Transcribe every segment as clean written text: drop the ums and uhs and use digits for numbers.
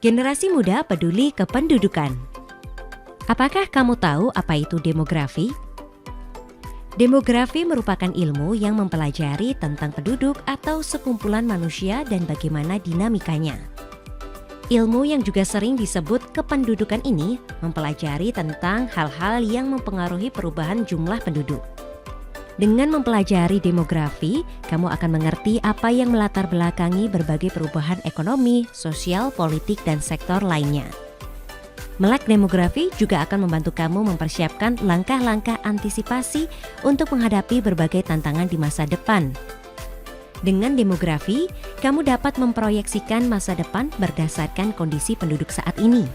Generasi muda peduli kependudukan. Apakah kamu tahu apa itu demografi? Demografi merupakan ilmu yang mempelajari tentang penduduk atau sekumpulan manusia dan bagaimana dinamikanya. Ilmu yang juga sering disebut kependudukan ini mempelajari tentang hal-hal yang mempengaruhi perubahan jumlah penduduk. Dengan mempelajari demografi, kamu akan mengerti apa yang melatar belakangi berbagai perubahan ekonomi, sosial, politik, dan sektor lainnya. Melek demografi juga akan membantu kamu mempersiapkan langkah-langkah antisipasi untuk menghadapi berbagai tantangan di masa depan. Dengan demografi, kamu dapat memproyeksikan masa depan berdasarkan kondisi penduduk saat ini.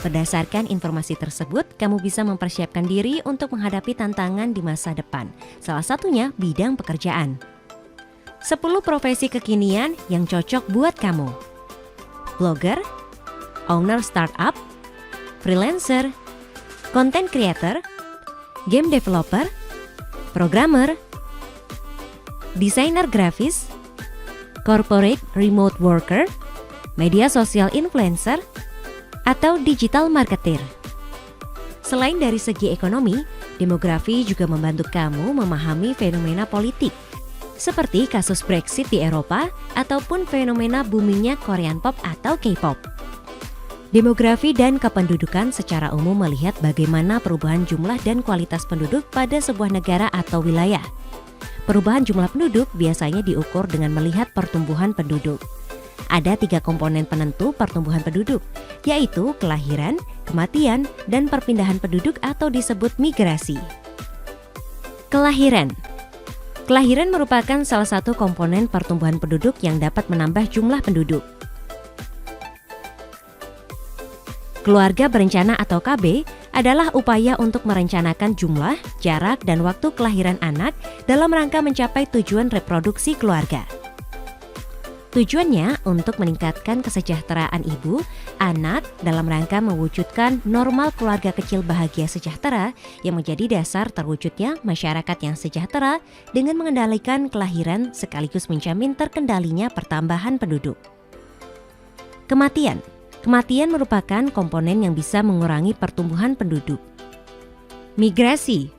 Berdasarkan informasi tersebut, kamu bisa mempersiapkan diri untuk menghadapi tantangan di masa depan. Salah satunya bidang pekerjaan. 10 profesi kekinian yang cocok buat kamu. Blogger, owner startup, freelancer, content creator, game developer, programmer, desainer grafis, corporate remote worker, media sosial influencer, atau digital marketer. Selain dari segi ekonomi, demografi juga membantu kamu memahami fenomena politik, seperti kasus Brexit di Eropa ataupun fenomena boomingnya Korean Pop atau K-pop. Demografi dan kependudukan secara umum melihat bagaimana perubahan jumlah dan kualitas penduduk pada sebuah negara atau wilayah. Perubahan jumlah penduduk biasanya diukur dengan melihat pertumbuhan penduduk. Ada 3 komponen penentu pertumbuhan penduduk, yaitu kelahiran, kematian, dan perpindahan penduduk atau disebut migrasi. Kelahiran. Kelahiran merupakan salah satu komponen pertumbuhan penduduk yang dapat menambah jumlah penduduk. Keluarga berencana atau KB adalah upaya untuk merencanakan jumlah, jarak, dan waktu kelahiran anak dalam rangka mencapai tujuan reproduksi keluarga. Tujuannya untuk meningkatkan kesejahteraan ibu, anak dalam rangka mewujudkan normal keluarga kecil bahagia sejahtera yang menjadi dasar terwujudnya masyarakat yang sejahtera dengan mengendalikan kelahiran sekaligus menjamin terkendalinya pertambahan penduduk. Kematian. Kematian merupakan komponen yang bisa mengurangi pertumbuhan penduduk. Migrasi.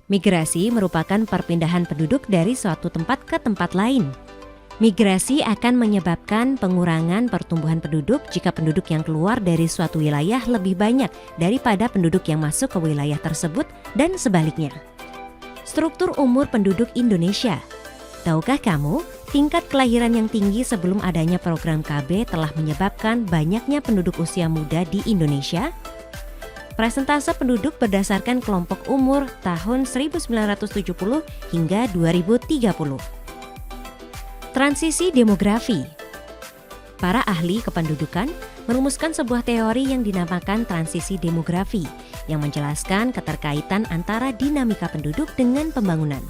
Migrasi merupakan perpindahan penduduk dari suatu tempat ke tempat lain. Migrasi akan menyebabkan pengurangan pertumbuhan penduduk jika penduduk yang keluar dari suatu wilayah lebih banyak daripada penduduk yang masuk ke wilayah tersebut dan sebaliknya. Struktur umur penduduk Indonesia. Tahukah kamu, tingkat kelahiran yang tinggi sebelum adanya program KB telah menyebabkan banyaknya penduduk usia muda di Indonesia? Persentase penduduk berdasarkan kelompok umur tahun 1970 hingga 2030. Transisi demografi. Para ahli kependudukan merumuskan sebuah teori yang dinamakan transisi demografi yang menjelaskan keterkaitan antara dinamika penduduk dengan pembangunan.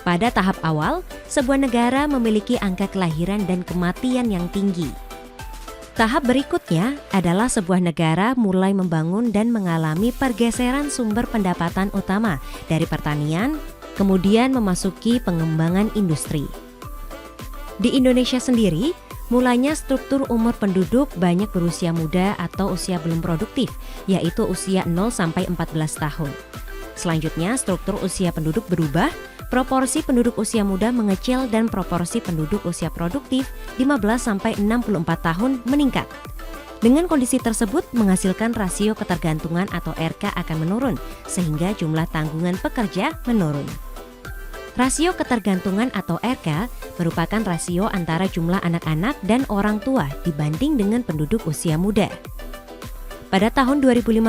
Pada tahap awal, sebuah negara memiliki angka kelahiran dan kematian yang tinggi. Tahap berikutnya adalah sebuah negara mulai membangun dan mengalami pergeseran sumber pendapatan utama dari pertanian, kemudian memasuki pengembangan industri. Di Indonesia sendiri, mulanya struktur umur penduduk banyak berusia muda atau usia belum produktif, yaitu usia 0-14 tahun. Selanjutnya, struktur usia penduduk berubah, proporsi penduduk usia muda mengecil dan proporsi penduduk usia produktif 15-64 tahun meningkat. Dengan kondisi tersebut menghasilkan rasio ketergantungan atau RK akan menurun, sehingga jumlah tanggungan pekerja menurun. Rasio ketergantungan atau RK merupakan rasio antara jumlah anak-anak dan orang tua dibanding dengan penduduk usia muda. Pada tahun 2015,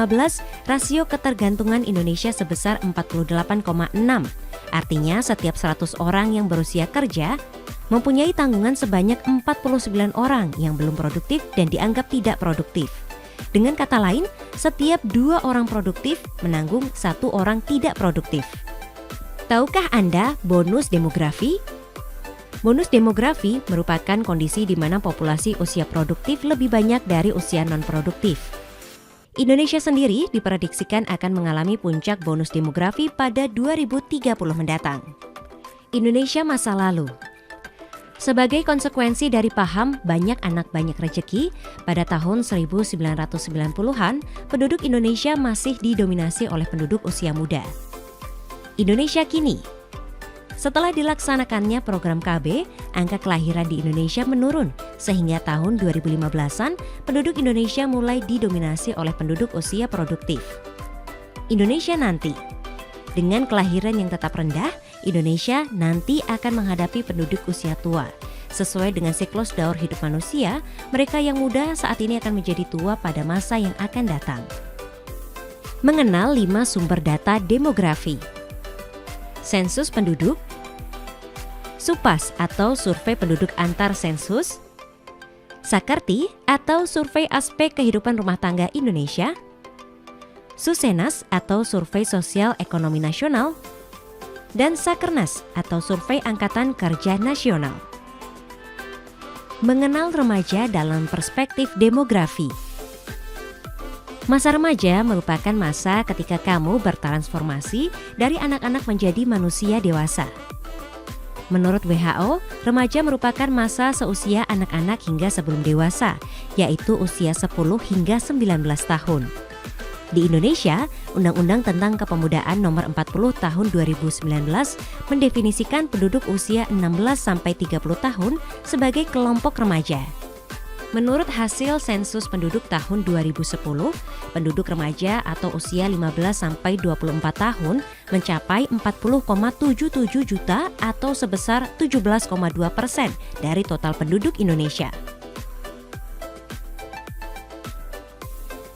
rasio ketergantungan Indonesia sebesar 48,6. Artinya setiap 100 orang yang berusia kerja mempunyai tanggungan sebanyak 49 orang yang belum produktif dan dianggap tidak produktif. Dengan kata lain, setiap 2 orang produktif menanggung 1 orang tidak produktif. Tahukah Anda bonus demografi? Bonus demografi merupakan kondisi di mana populasi usia produktif lebih banyak dari usia non-produktif. Indonesia sendiri diprediksikan akan mengalami puncak bonus demografi pada 2030 mendatang. Indonesia masa lalu. Sebagai konsekuensi dari paham banyak anak banyak rezeki, pada tahun 1990-an, penduduk Indonesia masih didominasi oleh penduduk usia muda. Indonesia kini. Setelah dilaksanakannya program KB, angka kelahiran di Indonesia menurun, sehingga tahun 2015-an penduduk Indonesia mulai didominasi oleh penduduk usia produktif. Indonesia nanti. Dengan kelahiran yang tetap rendah, Indonesia nanti akan menghadapi penduduk usia tua. Sesuai dengan siklus daur hidup manusia, mereka yang muda saat ini akan menjadi tua pada masa yang akan datang. Mengenal 5 sumber data demografi. Sensus penduduk, SUPAS atau Survei Penduduk Antar Sensus, Sakerti atau Survei Aspek Kehidupan Rumah Tangga Indonesia, Susenas atau Survei Sosial Ekonomi Nasional, dan Sakernas atau Survei Angkatan Kerja Nasional. Mengenal remaja dalam perspektif demografi. Masa remaja merupakan masa ketika kamu bertransformasi dari anak-anak menjadi manusia dewasa. Menurut WHO, remaja merupakan masa seusia anak-anak hingga sebelum dewasa, yaitu usia 10 hingga 19 tahun. Di Indonesia, Undang-Undang tentang Kepemudaan Nomor 40 Tahun 2019 mendefinisikan penduduk usia 16-30 tahun sebagai kelompok remaja. Menurut hasil sensus penduduk tahun 2010, penduduk remaja atau usia 15-24 tahun mencapai 40,77 juta atau sebesar 17,2% dari total penduduk Indonesia.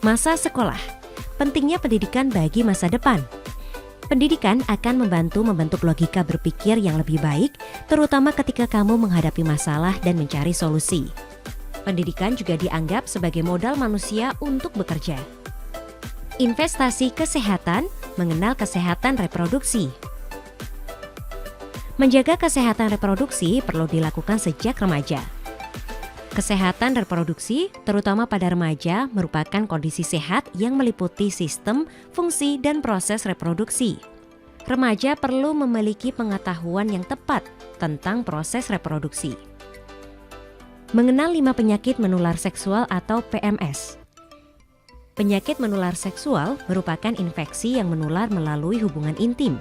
Masa sekolah. Pentingnya pendidikan bagi masa depan. Pendidikan akan membentuk logika berpikir yang lebih baik, terutama ketika kamu menghadapi masalah dan mencari solusi. Pendidikan juga dianggap sebagai modal manusia untuk bekerja. Investasi kesehatan, mengenal kesehatan reproduksi. Menjaga kesehatan reproduksi perlu dilakukan sejak remaja. Kesehatan reproduksi, terutama pada remaja, merupakan kondisi sehat yang meliputi sistem, fungsi, dan proses reproduksi. Remaja perlu memiliki pengetahuan yang tepat tentang proses reproduksi. Mengenal 5 penyakit menular seksual atau PMS. Penyakit menular seksual merupakan infeksi yang menular melalui hubungan intim.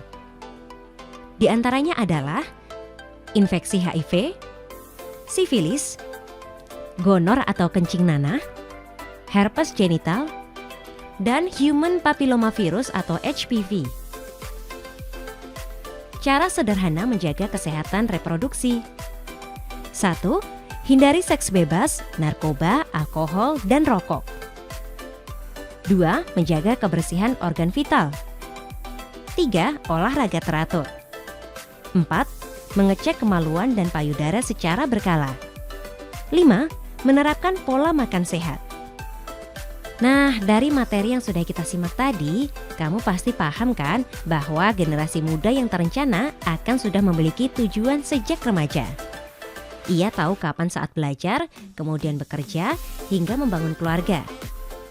Di antaranya adalah infeksi HIV, sifilis, gonor atau kencing nanah, herpes genital, dan human papillomavirus atau HPV. Cara sederhana menjaga kesehatan reproduksi. 1. Hindari seks bebas, narkoba, alkohol, dan rokok. 2. Menjaga kebersihan organ vital. 3. Olahraga teratur. 4. Mengecek kemaluan dan payudara secara berkala. 5. Menerapkan pola makan sehat. Nah, dari materi yang sudah kita simak tadi, kamu pasti paham kan bahwa generasi muda yang terencana akan sudah memiliki tujuan sejak remaja. Ia tahu kapan saat belajar, kemudian bekerja, hingga membangun keluarga.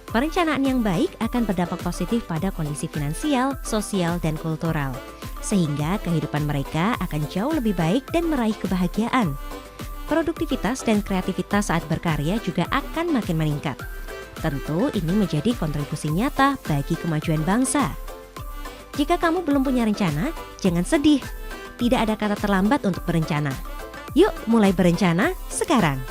Perencanaan yang baik akan berdampak positif pada kondisi finansial, sosial, dan kultural, sehingga kehidupan mereka akan jauh lebih baik dan meraih kebahagiaan. Produktivitas dan kreativitas saat berkarya juga akan makin meningkat. Tentu ini menjadi kontribusi nyata bagi kemajuan bangsa. Jika kamu belum punya rencana, jangan sedih. Tidak ada kata terlambat untuk berencana. Yuk mulai berencana sekarang.